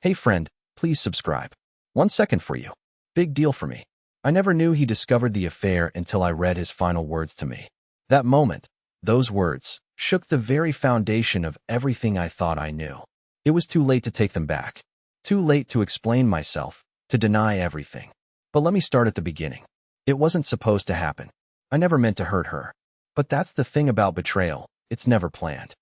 Hey friend, please subscribe. 1 second for you. Big deal for me. I never knew he discovered the affair until I read his final words to me. That moment, those words, shook the very foundation of everything I thought I knew. It was too late to take them back. Too late to explain myself, to deny everything. But let me start at the beginning. It wasn't supposed to happen. I never meant to hurt her. But that's the thing about betrayal, it's never planned.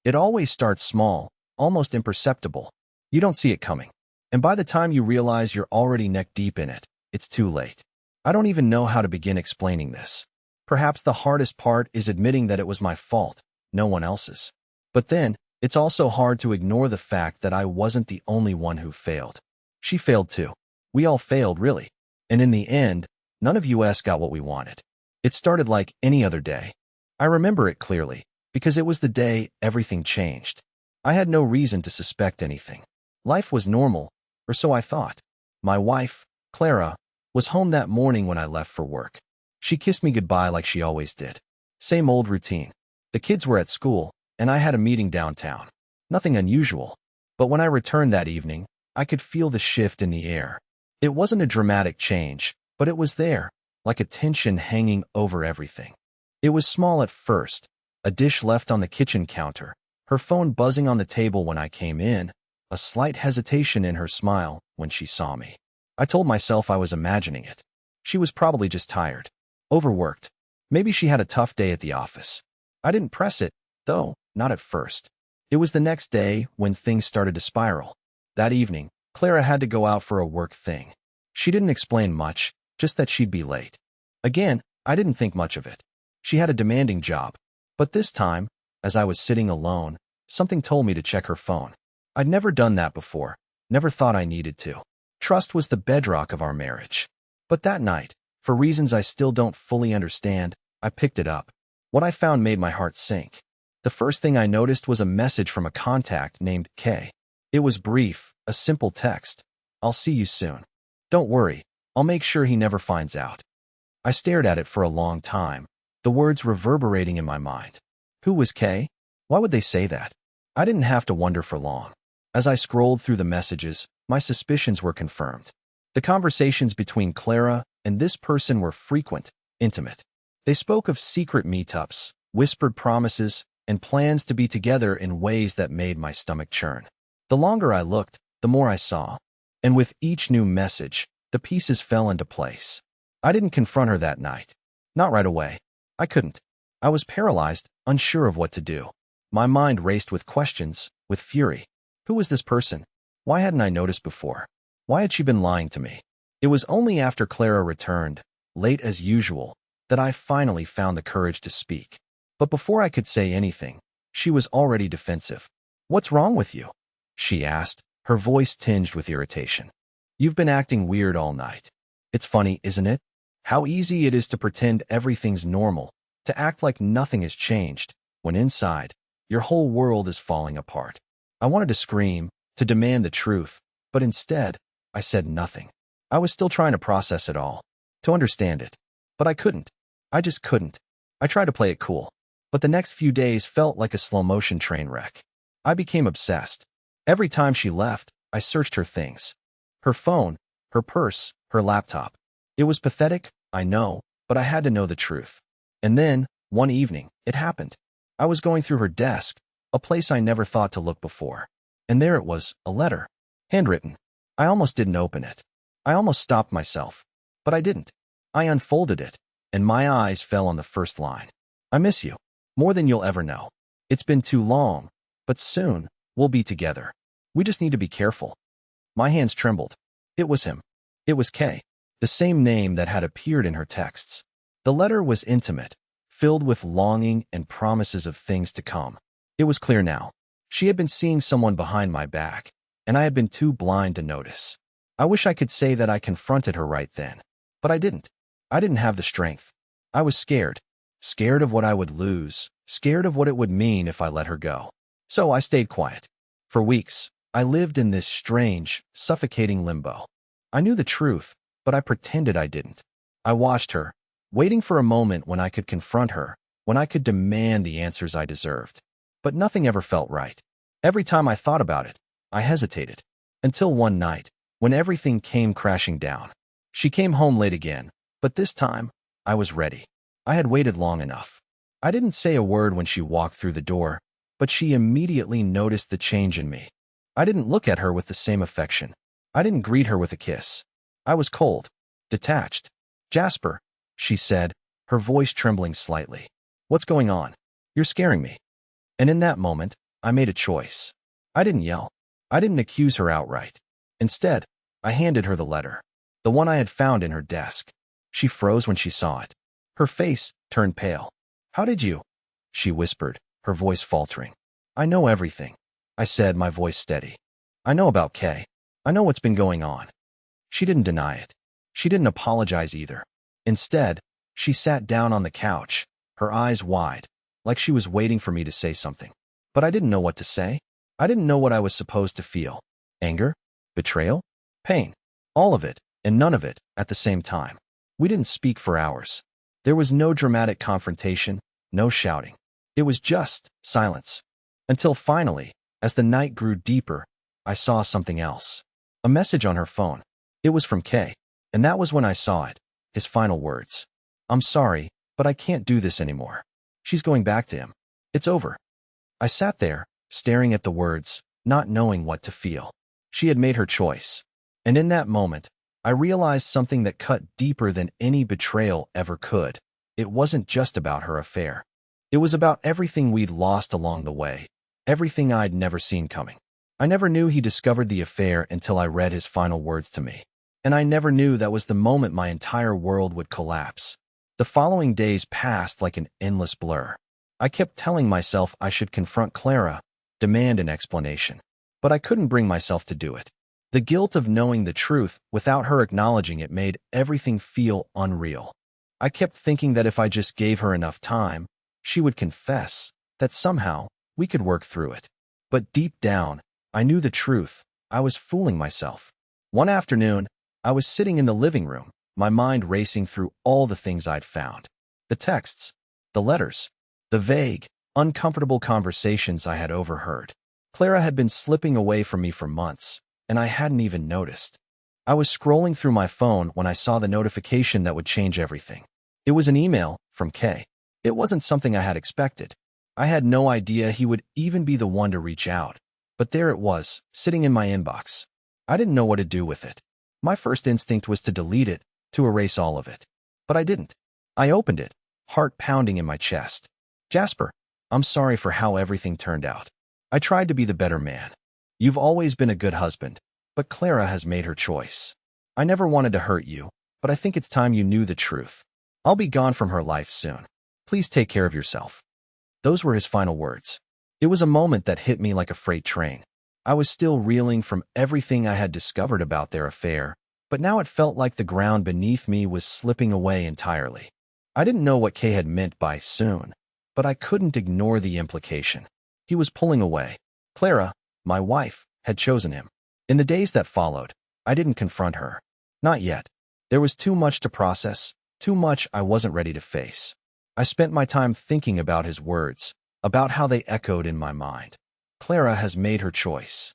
It always starts small, almost imperceptible. You don't see it coming. And by the time you realize you're already neck deep in it, it's too late. I don't even know how to begin explaining this. Perhaps the hardest part is admitting that it was my fault, no one else's. But then, it's also hard to ignore the fact that I wasn't the only one who failed. She failed too. We all failed, really. And in the end, none of us got what we wanted. It started like any other day. I remember it clearly, because it was the day everything changed. I had no reason to suspect anything. Life was normal, or so I thought. My wife, Clara, was home that morning when I left for work. She kissed me goodbye like she always did. Same old routine. The kids were at school, and I had a meeting downtown. Nothing unusual. But when I returned that evening, I could feel the shift in the air. It wasn't a dramatic change, but it was there, like a tension hanging over everything. It was small at first, a dish left on the kitchen counter, her phone buzzing on the table when I came in, a slight hesitation in her smile when she saw me. I told myself I was imagining it. She was probably just tired, overworked. Maybe she had a tough day at the office. I didn't press it, though, not at first. It was the next day when things started to spiral. That evening, Clara had to go out for a work thing. She didn't explain much, just that she'd be late. Again, I didn't think much of it. She had a demanding job. But this time, as I was sitting alone, something told me to check her phone. I'd never done that before, never thought I needed to. Trust was the bedrock of our marriage. But that night, for reasons I still don't fully understand, I picked it up. What I found made my heart sink. The first thing I noticed was a message from a contact named Kay. It was brief, a simple text. I'll see you soon. Don't worry, I'll make sure he never finds out. I stared at it for a long time, the words reverberating in my mind. Who was Kay? Why would they say that? I didn't have to wonder for long. As I scrolled through the messages, my suspicions were confirmed. The conversations between Clara and this person were frequent, intimate. They spoke of secret meetups, whispered promises, and plans to be together in ways that made my stomach churn. The longer I looked, the more I saw. And with each new message, the pieces fell into place. I didn't confront her that night. Not right away. I couldn't. I was paralyzed, unsure of what to do. My mind raced with questions, with fury. Who was this person? Why hadn't I noticed before? Why had she been lying to me? It was only after Clara returned, late as usual, that I finally found the courage to speak. But before I could say anything, she was already defensive. What's wrong with you? She asked, her voice tinged with irritation. You've been acting weird all night. It's funny, isn't it? How easy it is to pretend everything's normal, to act like nothing has changed, when inside, your whole world is falling apart. I wanted to scream, to demand the truth, but instead, I said nothing. I was still trying to process it all, to understand it. But I couldn't. I just couldn't. I tried to play it cool. But the next few days felt like a slow-motion train wreck. I became obsessed. Every time she left, I searched her things. Her phone, her purse, her laptop. It was pathetic, I know, but I had to know the truth. And then, one evening, it happened. I was going through her desk, a place I never thought to look before. And there it was, a letter. Handwritten. I almost didn't open it. I almost stopped myself. But I didn't. I unfolded it, and my eyes fell on the first line. I miss you. More than you'll ever know. It's been too long, but soon, we'll be together. We just need to be careful. My hands trembled. It was him. It was Kay, the same name that had appeared in her texts. The letter was intimate, filled with longing and promises of things to come. It was clear now. She had been seeing someone behind my back, and I had been too blind to notice. I wish I could say that I confronted her right then, but I didn't. I didn't have the strength. I was scared. Scared of what I would lose, scared of what it would mean if I let her go. So I stayed quiet. For weeks, I lived in this strange, suffocating limbo. I knew the truth, but I pretended I didn't. I watched her, waiting for a moment when I could confront her, when I could demand the answers I deserved. But nothing ever felt right. Every time I thought about it, I hesitated. Until one night, when everything came crashing down. She came home late again, but this time, I was ready. I had waited long enough. I didn't say a word when she walked through the door, but she immediately noticed the change in me. I didn't look at her with the same affection. I didn't greet her with a kiss. I was cold, detached. "Jasper," she said, her voice trembling slightly. "What's going on? You're scaring me." And in that moment, I made a choice. I didn't yell. I didn't accuse her outright. Instead, I handed her the letter, the one I had found in her desk. She froze when she saw it. Her face turned pale. "How did you?" she whispered, her voice faltering. "I know everything," I said, my voice steady. "I know about Kay. I know what's been going on." She didn't deny it. She didn't apologize either. Instead, she sat down on the couch, her eyes wide, like she was waiting for me to say something. But I didn't know what to say. I didn't know what I was supposed to feel. Anger? Betrayal? Pain? All of it, and none of it, at the same time. We didn't speak for hours. There was no dramatic confrontation, no shouting. It was just silence. Until finally, as the night grew deeper, I saw something else. A message on her phone. It was from Kay, and that was when I saw it. His final words. "I'm sorry, but I can't do this anymore." She's going back to him. It's over. I sat there, staring at the words, not knowing what to feel. She had made her choice. And in that moment, I realized something that cut deeper than any betrayal ever could. It wasn't just about her affair. It was about everything we'd lost along the way, everything I'd never seen coming. I never knew he discovered the affair until I read his final words to me. And I never knew that was the moment my entire world would collapse. The following days passed like an endless blur. I kept telling myself I should confront Clara, demand an explanation. But I couldn't bring myself to do it. The guilt of knowing the truth without her acknowledging it made everything feel unreal. I kept thinking that if I just gave her enough time, she would confess, that somehow we could work through it. But deep down, I knew the truth. I was fooling myself. One afternoon, I was sitting in the living room, my mind racing through all the things I'd found. The texts, the letters, the vague, uncomfortable conversations I had overheard. Clara had been slipping away from me for months, and I hadn't even noticed. I was scrolling through my phone when I saw the notification that would change everything. It was an email from Kay. It wasn't something I had expected. I had no idea he would even be the one to reach out. But there it was, sitting in my inbox. I didn't know what to do with it. My first instinct was to delete it, to erase all of it. But I didn't. I opened it, heart pounding in my chest. "Jasper, I'm sorry for how everything turned out. I tried to be the better man. You've always been a good husband, but Clara has made her choice. I never wanted to hurt you, but I think it's time you knew the truth. I'll be gone from her life soon. Please take care of yourself." Those were his final words. It was a moment that hit me like a freight train. I was still reeling from everything I had discovered about their affair, but now it felt like the ground beneath me was slipping away entirely. I didn't know what Kay had meant by soon, but I couldn't ignore the implication. He was pulling away. Clara, my wife, had chosen him. In the days that followed, I didn't confront her. Not yet. There was too much to process, too much I wasn't ready to face. I spent my time thinking about his words, about how they echoed in my mind. Clara has made her choice.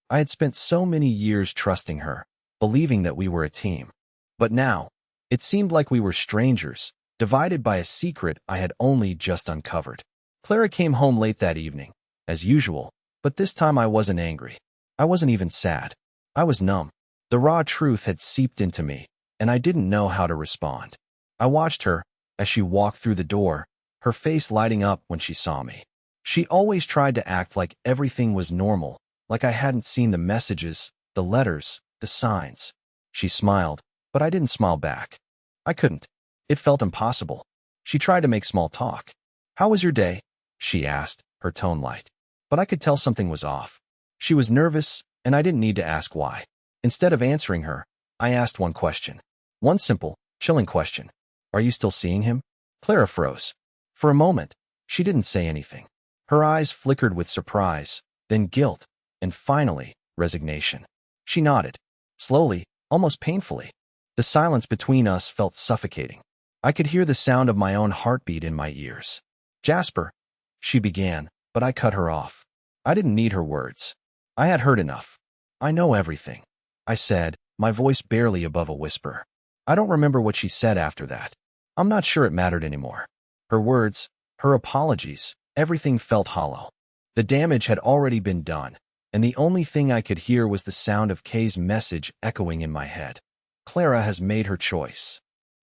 I had spent so many years trusting her, believing that we were a team. But now, it seemed like we were strangers, divided by a secret I had only just uncovered. Clara came home late that evening, as usual, but this time I wasn't angry. I wasn't even sad. I was numb. The raw truth had seeped into me, and I didn't know how to respond. I watched her as she walked through the door, her face lighting up when she saw me. She always tried to act like everything was normal, like I hadn't seen the messages, the letters, the signs. She smiled, but I didn't smile back. I couldn't. It felt impossible. She tried to make small talk. "How was your day?" she asked, her tone light. But I could tell something was off. She was nervous, and I didn't need to ask why. Instead of answering her, I asked one question. One simple, chilling question. "Are you still seeing him?" Clara froze. For a moment, she didn't say anything. Her eyes flickered with surprise, then guilt, and finally, resignation. She nodded, slowly, almost painfully. The silence between us felt suffocating. I could hear the sound of my own heartbeat in my ears. "Jasper," she began, but I cut her off. I didn't need her words. I had heard enough. I know everything, I said, my voice barely above a whisper. I don't remember what she said after that. I'm not sure it mattered anymore. Her words, her apologies, everything felt hollow. The damage had already been done, and the only thing I could hear was the sound of Kay's message echoing in my head. Clara has made her choice.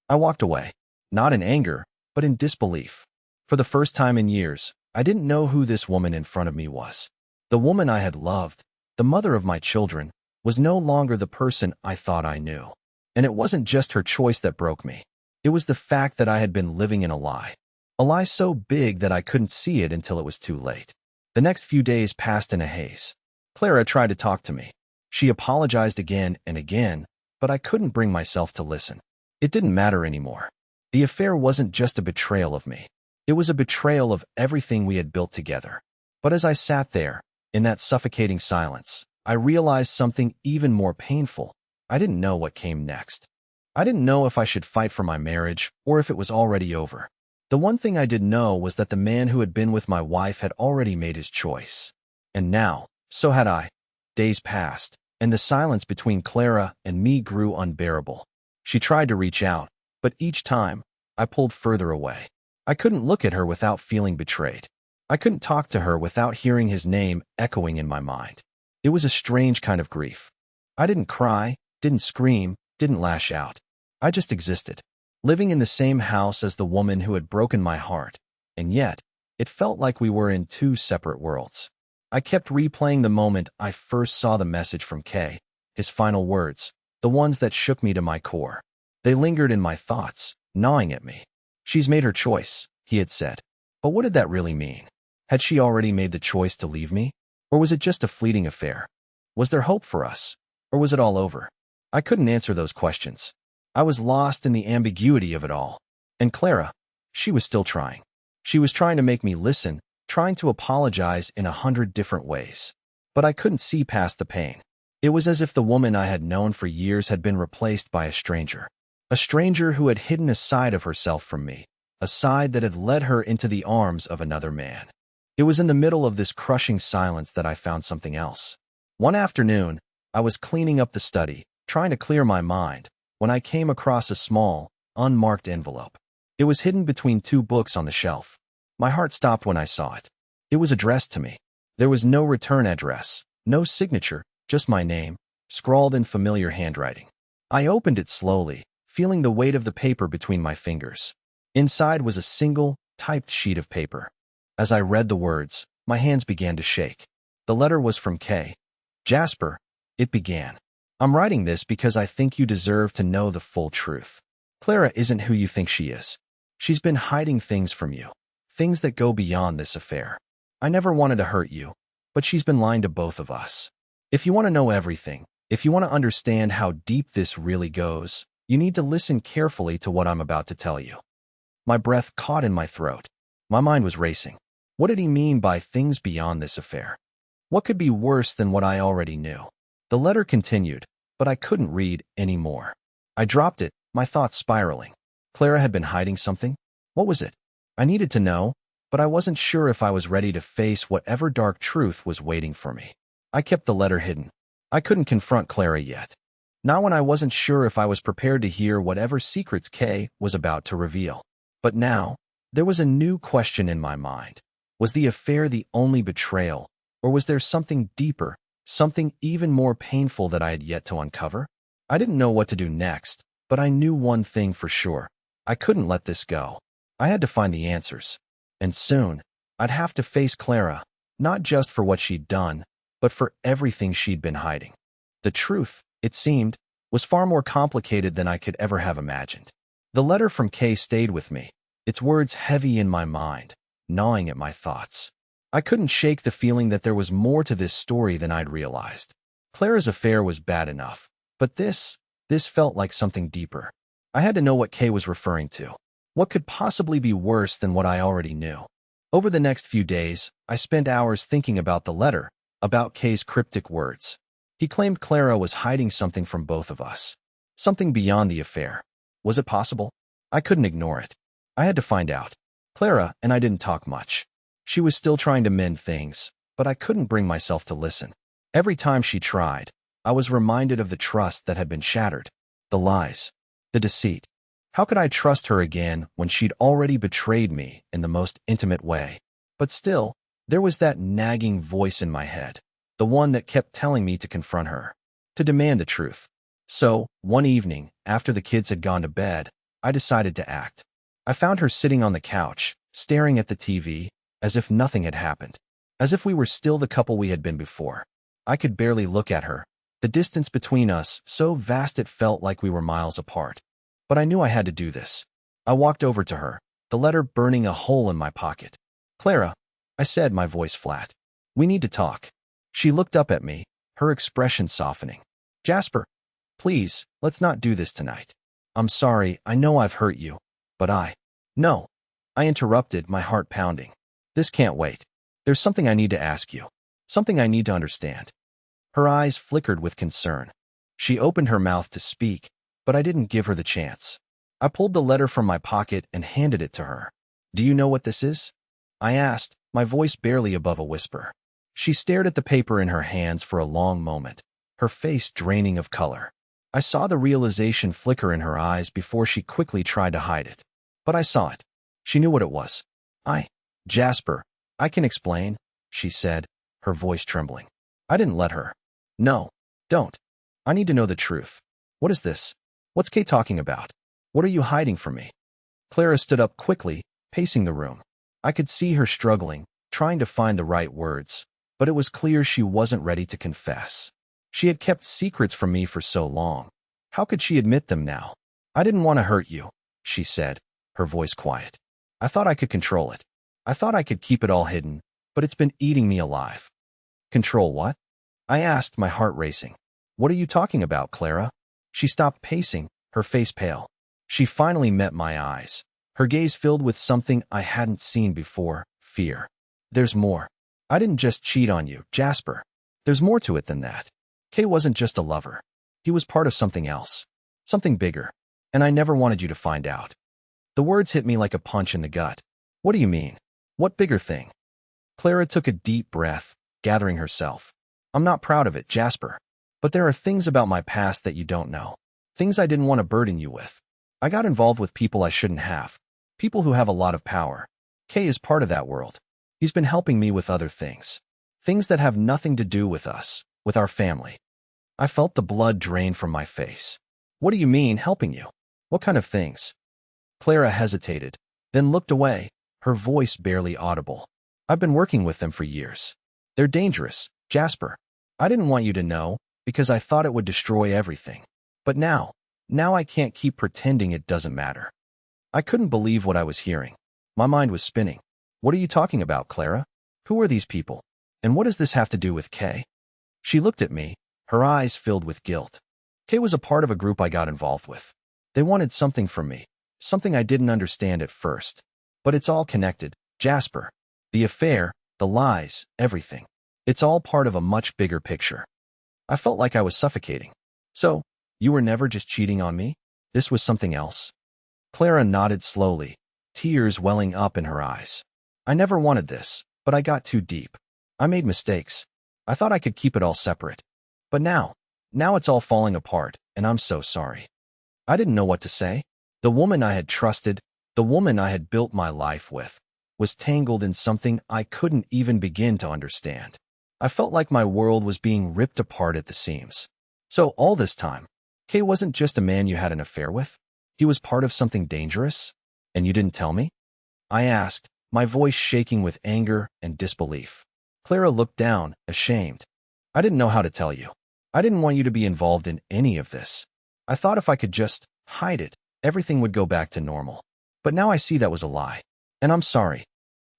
I walked away, not in anger, but in disbelief. For the first time in years, I didn't know who this woman in front of me was. The woman I had loved, the mother of my children, was no longer the person I thought I knew. And it wasn't just her choice that broke me. It was the fact that I had been living in a lie. A lie so big that I couldn't see it until it was too late. The next few days passed in a haze. Clara tried to talk to me. She apologized again and again, but I couldn't bring myself to listen. It didn't matter anymore. The affair wasn't just a betrayal of me. It was a betrayal of everything we had built together. But as I sat there, in that suffocating silence, I realized something even more painful. I didn't know what came next. I didn't know if I should fight for my marriage or if it was already over. The one thing I did know was that the man who had been with my wife had already made his choice. And now, so had I. Days passed, and the silence between Clara and me grew unbearable. She tried to reach out, but each time, I pulled further away. I couldn't look at her without feeling betrayed. I couldn't talk to her without hearing his name echoing in my mind. It was a strange kind of grief. I didn't cry, didn't scream, didn't lash out. I just existed, living in the same house as the woman who had broken my heart, and yet, it felt like we were in two separate worlds. I kept replaying the moment I first saw the message from Kay, his final words, the ones that shook me to my core. They lingered in my thoughts, gnawing at me. She's made her choice, he had said. But what did that really mean? Had she already made the choice to leave me? Or was it just a fleeting affair? Was there hope for us? Or was it all over? I couldn't answer those questions. I was lost in the ambiguity of it all. And Clara, she was still trying. She was trying to make me listen, trying to apologize in 100 different ways. But I couldn't see past the pain. It was as if the woman I had known for years had been replaced by a stranger. A stranger who had hidden a side of herself from me, a side that had led her into the arms of another man. It was in the middle of this crushing silence that I found something else. One afternoon, I was cleaning up the study, trying to clear my mind, when I came across a small, unmarked envelope. It was hidden between two books on the shelf. My heart stopped when I saw it. It was addressed to me. There was no return address, no signature, just my name, scrawled in familiar handwriting. I opened it slowly, feeling the weight of the paper between my fingers. Inside was a single, typed sheet of paper. As I read the words, my hands began to shake. The letter was from Kay. Jasper, it began. I'm writing this because I think you deserve to know the full truth. Clara isn't who you think she is. She's been hiding things from you, things that go beyond this affair. I never wanted to hurt you, but she's been lying to both of us. If you want to know everything, if you want to understand how deep this really goes, you need to listen carefully to what I'm about to tell you. My breath caught in my throat. My mind was racing. What did he mean by things beyond this affair? What could be worse than what I already knew? The letter continued, but I couldn't read anymore. I dropped it, my thoughts spiraling. Clara had been hiding something? What was it? I needed to know, but I wasn't sure if I was ready to face whatever dark truth was waiting for me. I kept the letter hidden. I couldn't confront Clara yet. Not when I wasn't sure if I was prepared to hear whatever secrets Kay was about to reveal. But now, there was a new question in my mind. Was the affair the only betrayal, or was there something deeper, something even more painful that I had yet to uncover? I didn't know what to do next, but I knew one thing for sure. I couldn't let this go. I had to find the answers. And soon, I'd have to face Clara, not just for what she'd done, but for everything she'd been hiding. The truth, it seemed, was far more complicated than I could ever have imagined. The letter from Kay stayed with me, its words heavy in my mind, gnawing at my thoughts. I couldn't shake the feeling that there was more to this story than I'd realized. Clara's affair was bad enough, but this felt like something deeper. I had to know what Kay was referring to. What could possibly be worse than what I already knew? Over the next few days, I spent hours thinking about the letter, about Kay's cryptic words. He claimed Clara was hiding something from both of us. Something beyond the affair. Was it possible? I couldn't ignore it. I had to find out. Clara and I didn't talk much. She was still trying to mend things, but I couldn't bring myself to listen. Every time she tried, I was reminded of the trust that had been shattered, the lies, the deceit. How could I trust her again when she'd already betrayed me in the most intimate way? But still, there was that nagging voice in my head, the one that kept telling me to confront her, to demand the truth. So, one evening, after the kids had gone to bed, I decided to act. I found her sitting on the couch, staring at the TV, as if nothing had happened, as if we were still the couple we had been before. I could barely look at her, the distance between us so vast it felt like we were miles apart. But I knew I had to do this. I walked over to her, the letter burning a hole in my pocket. "Clara," I said, my voice flat. "We need to talk." She looked up at me, her expression softening. "Jasper, please, let's not do this tonight. I'm sorry, I know I've hurt you, but No. I interrupted, my heart pounding. "This can't wait. There's something I need to ask you. Something I need to understand." Her eyes flickered with concern. She opened her mouth to speak, but I didn't give her the chance. I pulled the letter from my pocket and handed it to her. "Do you know what this is?" I asked, my voice barely above a whisper. She stared at the paper in her hands for a long moment, her face draining of color. I saw the realization flicker in her eyes before she quickly tried to hide it. But I saw it. She knew what it was. Jasper, I can explain," she said, her voice trembling. I didn't let her. "No, don't. I need to know the truth. What is this? What's Kay talking about? What are you hiding from me?" Clara stood up quickly, pacing the room. I could see her struggling, trying to find the right words, but it was clear she wasn't ready to confess. She had kept secrets from me for so long. How could she admit them now? "I didn't want to hurt you," she said, her voice quiet. "I thought I could control it. I thought I could keep it all hidden, but it's been eating me alive." "Control what?" I asked, my heart racing. "What are you talking about, Clara?" She stopped pacing, her face pale. She finally met my eyes, her gaze filled with something I hadn't seen before, fear. "There's more. I didn't just cheat on you, Jasper. There's more to it than that. Kay wasn't just a lover. He was part of something else, something bigger, and I never wanted you to find out." The words hit me like a punch in the gut. "What do you mean? What bigger thing?" Clara took a deep breath, gathering herself. "I'm not proud of it, Jasper. But there are things about my past that you don't know. Things I didn't want to burden you with. I got involved with people I shouldn't have. People who have a lot of power. Kay is part of that world. He's been helping me with other things. Things that have nothing to do with us, with our family." I felt the blood drain from my face. "What do you mean, helping you? What kind of things?" Clara hesitated, then looked away, her voice barely audible. "I've been working with them for years. They're dangerous, Jasper. I didn't want you to know, because I thought it would destroy everything. But now I can't keep pretending it doesn't matter." I couldn't believe what I was hearing. My mind was spinning. "What are you talking about, Clara? Who are these people? And what does this have to do with Kay?" She looked at me, her eyes filled with guilt. "Kay was a part of a group I got involved with. They wanted something from me, something I didn't understand at first. But it's all connected, Jasper. The affair, the lies, everything. It's all part of a much bigger picture." I felt like I was suffocating. "So, you were never just cheating on me? This was something else?" Clara nodded slowly, tears welling up in her eyes. "I never wanted this, but I got too deep. I made mistakes. I thought I could keep it all separate. But now it's all falling apart, and I'm so sorry." I didn't know what to say. The woman I had trusted, the woman I had built my life with, was tangled in something I couldn't even begin to understand. I felt like my world was being ripped apart at the seams. "So all this time, Kay wasn't just a man you had an affair with? He was part of something dangerous? And you didn't tell me?" I asked, my voice shaking with anger and disbelief. Clara looked down, ashamed. "I didn't know how to tell you. I didn't want you to be involved in any of this. I thought if I could just hide it, everything would go back to normal. But now I see that was a lie. And I'm sorry."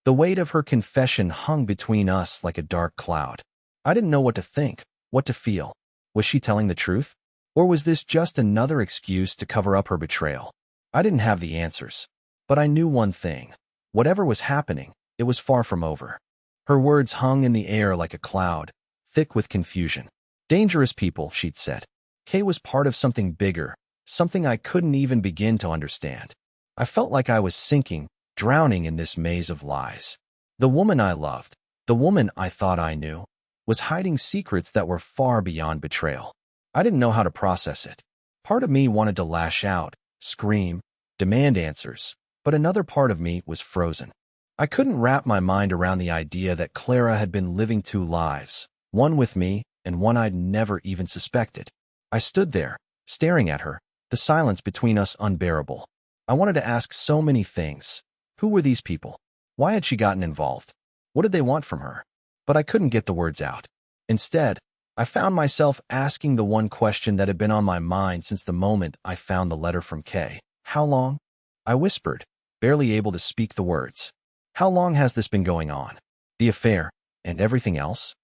The weight of her confession hung between us like a dark cloud. I didn't know what to think, what to feel. Was she telling the truth? Or was this just another excuse to cover up her betrayal? I didn't have the answers. But I knew one thing. Whatever was happening, it was far from over. Her words hung in the air like a cloud, thick with confusion. "Dangerous people," she'd said. Kay was part of something bigger, something I couldn't even begin to understand. I felt like I was sinking, drowning in this maze of lies. The woman I loved, the woman I thought I knew, was hiding secrets that were far beyond betrayal. I didn't know how to process it. Part of me wanted to lash out, scream, demand answers, but another part of me was frozen. I couldn't wrap my mind around the idea that Clara had been living two lives, one with me and one I'd never even suspected. I stood there, staring at her, the silence between us unbearable. I wanted to ask so many things. Who were these people? Why had she gotten involved? What did they want from her? But I couldn't get the words out. Instead, I found myself asking the one question that had been on my mind since the moment I found the letter from Kay. How long? I whispered, barely able to speak the words. How long has this been going on? The affair, and everything else?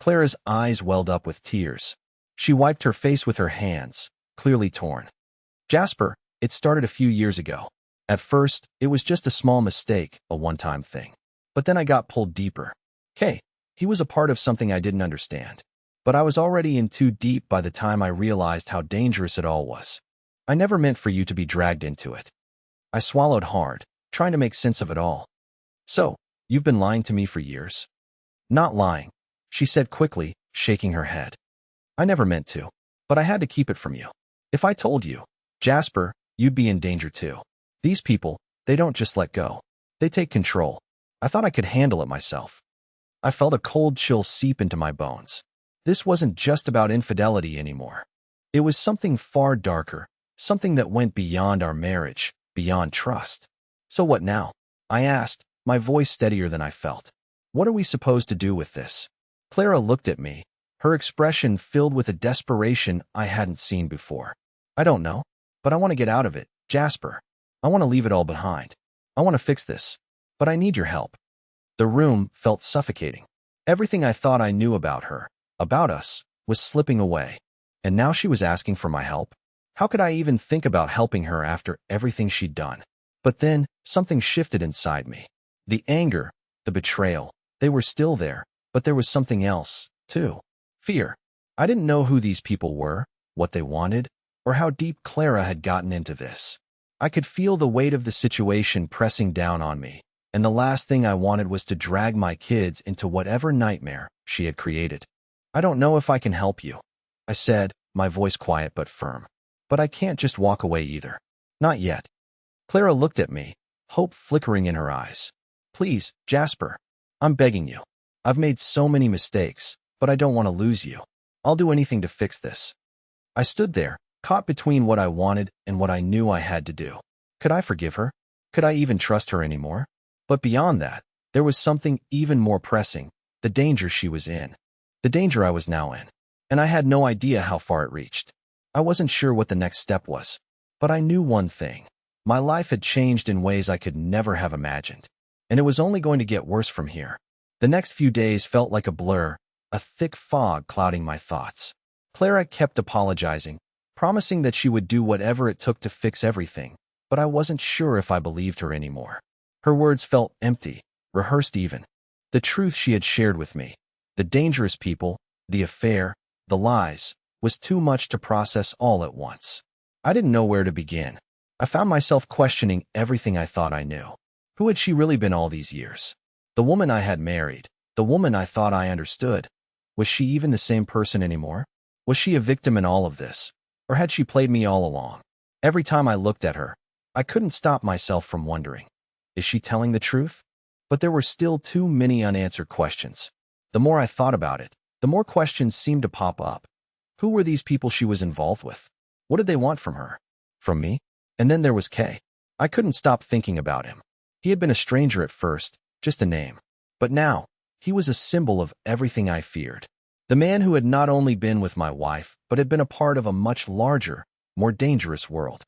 Clara's eyes welled up with tears. She wiped her face with her hands, clearly torn. Jasper, it started a few years ago. At first, it was just a small mistake, a one-time thing. But then I got pulled deeper. Kay, he was a part of something I didn't understand. But I was already in too deep by the time I realized how dangerous it all was. I never meant for you to be dragged into it. I swallowed hard, trying to make sense of it all. So, you've been lying to me for years? Not lying, she said quickly, shaking her head. I never meant to, but I had to keep it from you. If I told you, Jasper, you'd be in danger too. These people, they don't just let go. They take control. I thought I could handle it myself. I felt a cold chill seep into my bones. This wasn't just about infidelity anymore. It was something far darker, something that went beyond our marriage, beyond trust. So what now? I asked, my voice steadier than I felt. What are we supposed to do with this? Clara looked at me, her expression filled with a desperation I hadn't seen before. I don't know, but I want to get out of it, Jasper. I want to leave it all behind. I want to fix this, but I need your help. The room felt suffocating. Everything I thought I knew about her, about us, was slipping away. And now she was asking for my help? How could I even think about helping her after everything she'd done? But then, something shifted inside me. The anger, the betrayal, they were still there, but there was something else, too. Fear. I didn't know who these people were, what they wanted, or how deep Clara had gotten into this. I could feel the weight of the situation pressing down on me, and the last thing I wanted was to drag my kids into whatever nightmare she had created. I don't know if I can help you, I said, my voice quiet but firm. But I can't just walk away either. Not yet. Clara looked at me, hope flickering in her eyes. Please, Jasper. I'm begging you. I've made so many mistakes, but I don't want to lose you. I'll do anything to fix this. I stood there, caught between what I wanted and what I knew I had to do. Could I forgive her? Could I even trust her anymore? But beyond that, there was something even more pressing, the danger she was in. The danger I was now in. And I had no idea how far it reached. I wasn't sure what the next step was. But I knew one thing. My life had changed in ways I could never have imagined. And it was only going to get worse from here. The next few days felt like a blur, a thick fog clouding my thoughts. Clara kept apologizing, promising that she would do whatever it took to fix everything, but I wasn't sure if I believed her anymore. Her words felt empty, rehearsed even. The truth she had shared with me, the dangerous people, the affair, the lies, was too much to process all at once. I didn't know where to begin. I found myself questioning everything I thought I knew. Who had she really been all these years? The woman I had married, the woman I thought I understood. Was she even the same person anymore? Was she a victim in all of this? Or had she played me all along? Every time I looked at her, I couldn't stop myself from wondering, is she telling the truth? But there were still too many unanswered questions. The more I thought about it, the more questions seemed to pop up. Who were these people she was involved with? What did they want from her? From me? And then there was Kay. I couldn't stop thinking about him. He had been a stranger at first, just a name. But now, he was a symbol of everything I feared. The man who had not only been with my wife, but had been a part of a much larger, more dangerous world.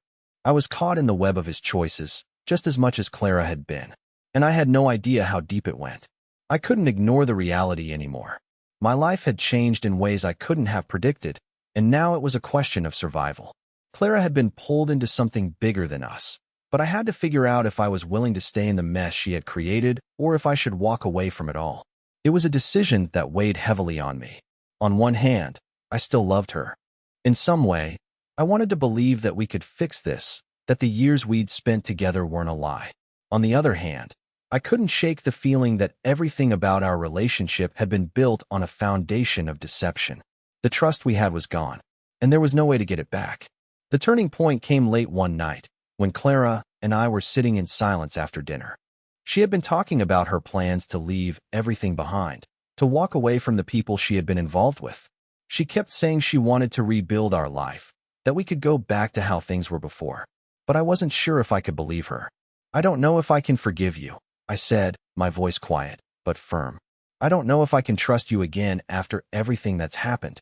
I was caught in the web of his choices, just as much as Clara had been. And I had no idea how deep it went. I couldn't ignore the reality anymore. My life had changed in ways I couldn't have predicted, and now it was a question of survival. Clara had been pulled into something bigger than us, but I had to figure out if I was willing to stay in the mess she had created or if I should walk away from it all. It was a decision that weighed heavily on me. On one hand, I still loved her. In some way, I wanted to believe that we could fix this, that the years we'd spent together weren't a lie. On the other hand, I couldn't shake the feeling that everything about our relationship had been built on a foundation of deception. The trust we had was gone. and there was no way to get it back. The turning point came late one night, when Clara and I were sitting in silence after dinner. She had been talking about her plans to leave everything behind, to walk away from the people she had been involved with. She kept saying she wanted to rebuild our life, that we could go back to how things were before. But I wasn't sure if I could believe her. "I don't know if I can forgive you," I said, my voice quiet, but firm. "I don't know if I can trust you again after everything that's happened."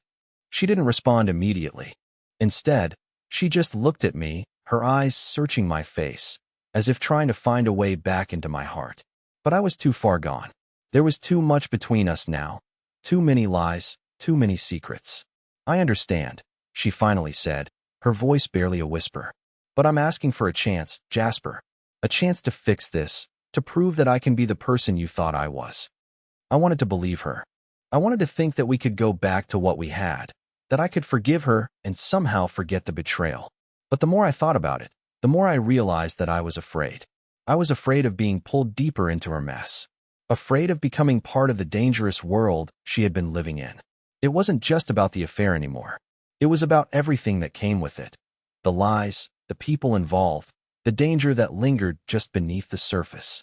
She didn't respond immediately. Instead, she just looked at me, her eyes searching my face, as if trying to find a way back into my heart. But I was too far gone. There was too much between us now. Too many lies, too many secrets. "I understand," she finally said, her voice barely a whisper. "But I'm asking for a chance, Jasper. A chance to fix this, to prove that I can be the person you thought I was." I wanted to believe her. I wanted to think that we could go back to what we had, that I could forgive her and somehow forget the betrayal. But the more I thought about it, the more I realized that I was afraid. I was afraid of being pulled deeper into her mess. Afraid of becoming part of the dangerous world she had been living in. It wasn't just about the affair anymore. It was about everything that came with it. The lies, the people involved, the danger that lingered just beneath the surface.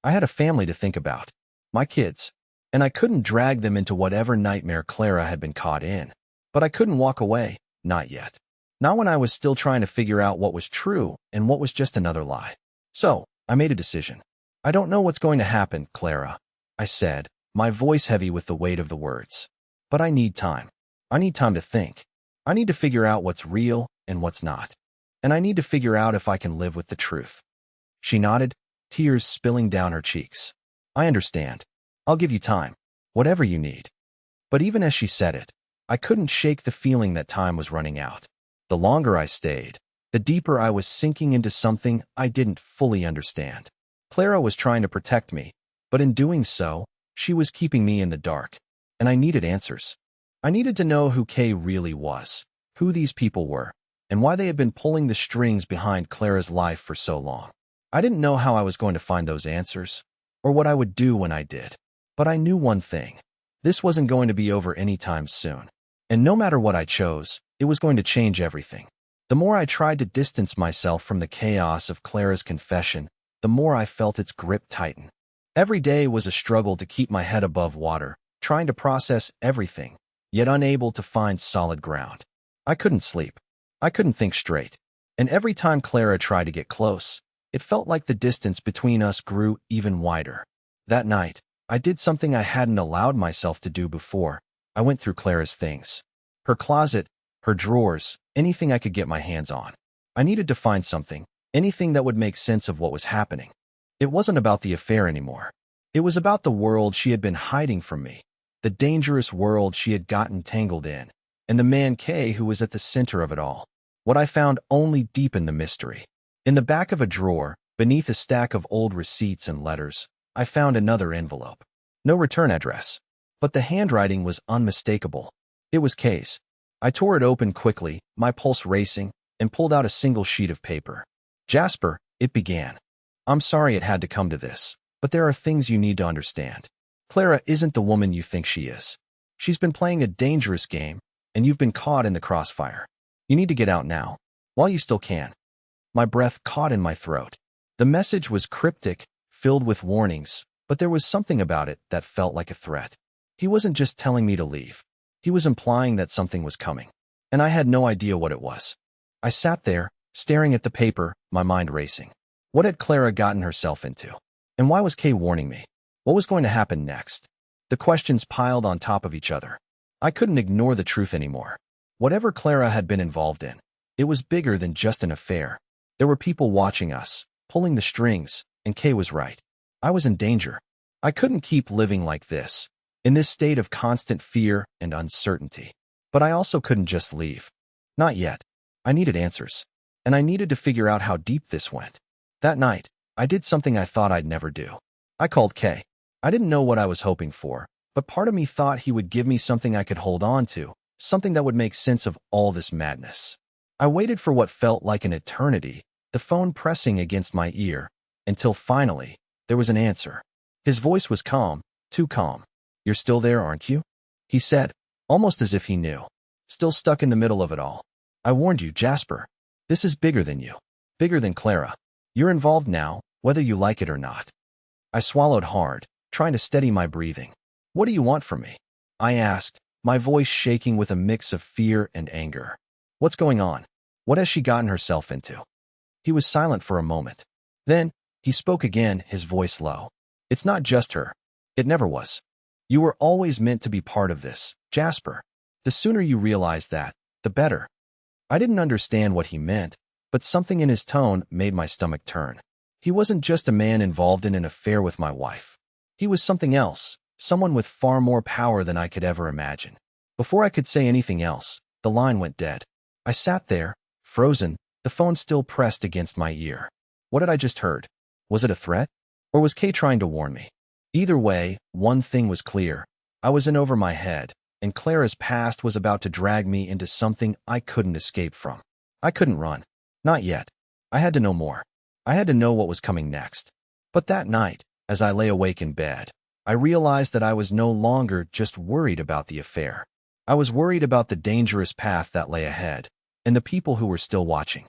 I had a family to think about. My kids. And I couldn't drag them into whatever nightmare Clara had been caught in. But I couldn't walk away, not yet. Not when I was still trying to figure out what was true and what was just another lie. So, I made a decision. "I don't know what's going to happen, Clara," I said, my voice heavy with the weight of the words. "But I need time. I need time to think. I need to figure out what's real and what's not. And I need to figure out if I can live with the truth." She nodded, tears spilling down her cheeks. "I understand. I'll give you time. Whatever you need." But even as she said it, I couldn't shake the feeling that time was running out. The longer I stayed, the deeper I was sinking into something I didn't fully understand. Clara was trying to protect me, but in doing so, she was keeping me in the dark. And I needed answers. I needed to know who Kay really was, who these people were, and why they had been pulling the strings behind Clara's life for so long. I didn't know how I was going to find those answers, or what I would do when I did. But I knew one thing. This wasn't going to be over anytime soon. And no matter what I chose, it was going to change everything. The more I tried to distance myself from the chaos of Clara's confession, the more I felt its grip tighten. Every day was a struggle to keep my head above water, trying to process everything, yet unable to find solid ground. I couldn't sleep. I couldn't think straight. And every time Clara tried to get close, it felt like the distance between us grew even wider. That night, I did something I hadn't allowed myself to do before. I went through Clara's things. Her closet, her drawers, anything I could get my hands on. I needed to find something, anything that would make sense of what was happening. It wasn't about the affair anymore. It was about the world she had been hiding from me, the dangerous world she had gotten tangled in, and the man Kay who was at the center of it all. What I found only deepened the mystery. In the back of a drawer, beneath a stack of old receipts and letters, I found another envelope. No return address. But the handwriting was unmistakable. It was Kay's. I tore it open quickly, my pulse racing, and pulled out a single sheet of paper. "Jasper," it began. "I'm sorry it had to come to this, but there are things you need to understand. Clara isn't the woman you think she is. She's been playing a dangerous game, and you've been caught in the crossfire. You need to get out now, while you still can." My breath caught in my throat. The message was cryptic, filled with warnings, but there was something about it that felt like a threat. He wasn't just telling me to leave. He was implying that something was coming, and I had no idea what it was. I sat there, staring at the paper, my mind racing. What had Clara gotten herself into? And why was Kay warning me? What was going to happen next? The questions piled on top of each other. I couldn't ignore the truth anymore. Whatever Clara had been involved in, it was bigger than just an affair. There were people watching us, pulling the strings, and Kay was right. I was in danger. I couldn't keep living like this, in this state of constant fear and uncertainty. But I also couldn't just leave. Not yet. I needed answers. And I needed to figure out how deep this went. That night, I did something I thought I'd never do. I called Kay. I didn't know what I was hoping for, but part of me thought he would give me something I could hold on to, something that would make sense of all this madness. I waited for what felt like an eternity, the phone pressing against my ear, until finally, there was an answer. His voice was calm, too calm. "You're still there, aren't you?" he said, almost as if he knew. still stuck in the middle of it all. I warned you, Jasper. This is bigger than you. Bigger than Clara. You're involved now, whether you like it or not. I swallowed hard, trying to steady my breathing. What do you want from me? I asked, my voice shaking with a mix of fear and anger. What's going on? What has she gotten herself into? He was silent for a moment. Then, he spoke again, his voice low. It's not just her. It never was. You were always meant to be part of this, Jasper. The sooner you realize that, the better. I didn't understand what he meant, but something in his tone made my stomach turn. He wasn't just a man involved in an affair with my wife. He was something else, someone with far more power than I could ever imagine. Before I could say anything else, the line went dead. I sat there, frozen, the phone still pressed against my ear. What had I just heard? Was it a threat? Or was Kay trying to warn me? Either way, one thing was clear. I was in over my head, and Clara's past was about to drag me into something I couldn't escape from. I couldn't run. Not yet. I had to know more. I had to know what was coming next. But that night, as I lay awake in bed, I realized that I was no longer just worried about the affair. I was worried about the dangerous path that lay ahead, and the people who were still watching.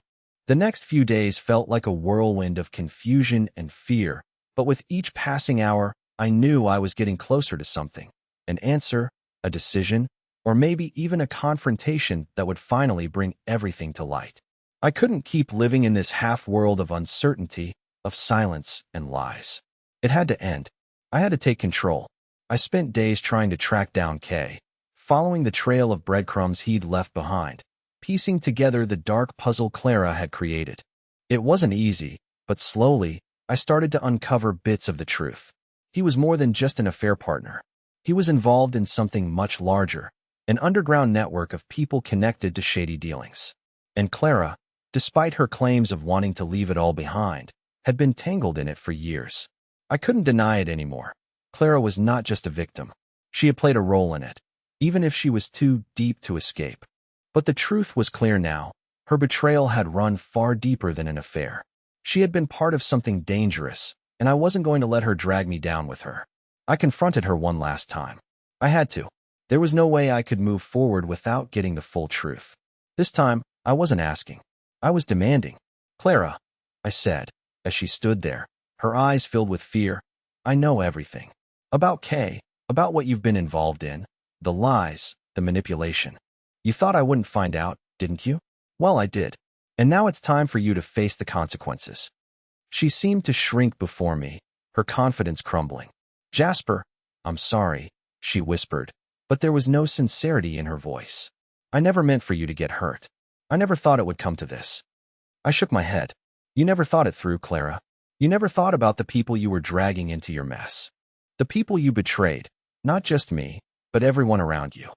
The next few days felt like a whirlwind of confusion and fear, but with each passing hour, I knew I was getting closer to something. An answer, a decision, or maybe even a confrontation that would finally bring everything to light. I couldn't keep living in this half-world of uncertainty, of silence and lies. It had to end. I had to take control. I spent days trying to track down Kay, following the trail of breadcrumbs he'd left behind, piecing together the dark puzzle Clara had created. It wasn't easy, but slowly, I started to uncover bits of the truth. He was more than just an affair partner. He was involved in something much larger, an underground network of people connected to shady dealings. And Clara, despite her claims of wanting to leave it all behind, had been tangled in it for years. I couldn't deny it anymore. Clara was not just a victim. She had played a role in it, even if she was too deep to escape. But the truth was clear now. Her betrayal had run far deeper than an affair. She had been part of something dangerous, and I wasn't going to let her drag me down with her. I confronted her one last time. I had to. There was no way I could move forward without getting the full truth. This time, I wasn't asking. I was demanding. Clara, I said, as she stood there, her eyes filled with fear, I know everything. About Kay, about what you've been involved in, the lies, the manipulation. You thought I wouldn't find out, didn't you? Well, I did. And now it's time for you to face the consequences. She seemed to shrink before me, her confidence crumbling. Jasper, I'm sorry, she whispered, but there was no sincerity in her voice. I never meant for you to get hurt. I never thought it would come to this. I shook my head. You never thought it through, Clara. You never thought about the people you were dragging into your mess. The people you betrayed, not just me, but everyone around you.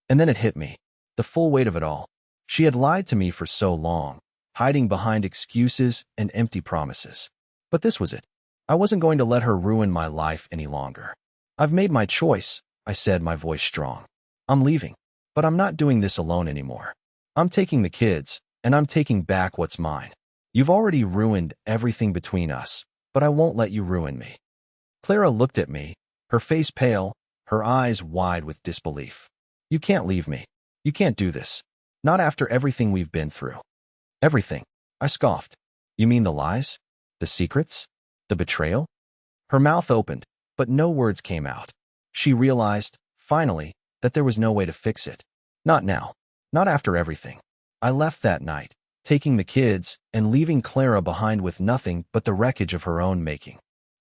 And then it hit me, the full weight of it all. She had lied to me for so long, hiding behind excuses and empty promises. But this was it. I wasn't going to let her ruin my life any longer. I've made my choice, I said, my voice strong. I'm leaving, but I'm not doing this alone anymore. I'm taking the kids, and I'm taking back what's mine. You've already ruined everything between us, but I won't let you ruin me. Clara looked at me, her face pale, her eyes wide with disbelief. You can't leave me. You can't do this. Not after everything we've been through. Everything, I scoffed. You mean the lies? The secrets? The betrayal? Her mouth opened, but no words came out. She realized, finally, that there was no way to fix it. Not now. Not after everything. I left that night, taking the kids and leaving Clara behind with nothing but the wreckage of her own making.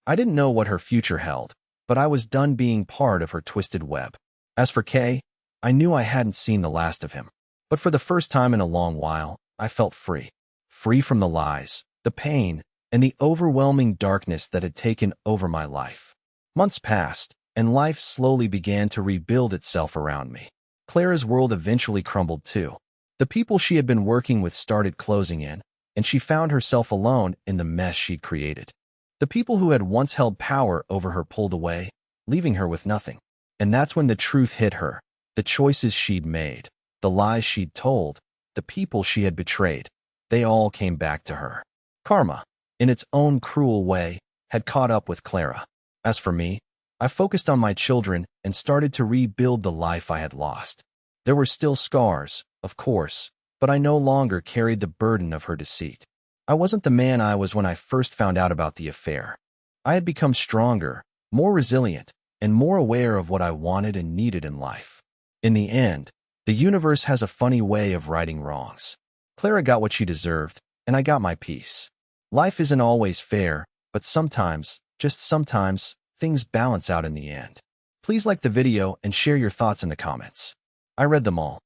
I didn't know what her future held, but I was done being part of her twisted web. As for Kay, I knew I hadn't seen the last of him. But for the first time in a long while, I felt free. Free from the lies, the pain, and the overwhelming darkness that had taken over my life. Months passed, and life slowly began to rebuild itself around me. Clara's world eventually crumbled too. The people she had been working with started closing in, and she found herself alone in the mess she'd created. The people who had once held power over her pulled away, leaving her with nothing. And that's when the truth hit her, the choices she'd made, the lies she'd told, the people she had betrayed. They all came back to her. Karma, in its own cruel way, had caught up with Clara. As for me, I focused on my children and started to rebuild the life I had lost. There were still scars, of course, but I no longer carried the burden of her deceit. I wasn't the man I was when I first found out about the affair. I had become stronger, more resilient, and more aware of what I wanted and needed in life. In the end, the universe has a funny way of righting wrongs. Clara got what she deserved, and I got my peace. Life isn't always fair, but sometimes, just sometimes, things balance out in the end. Please like the video and share your thoughts in the comments. I read them all.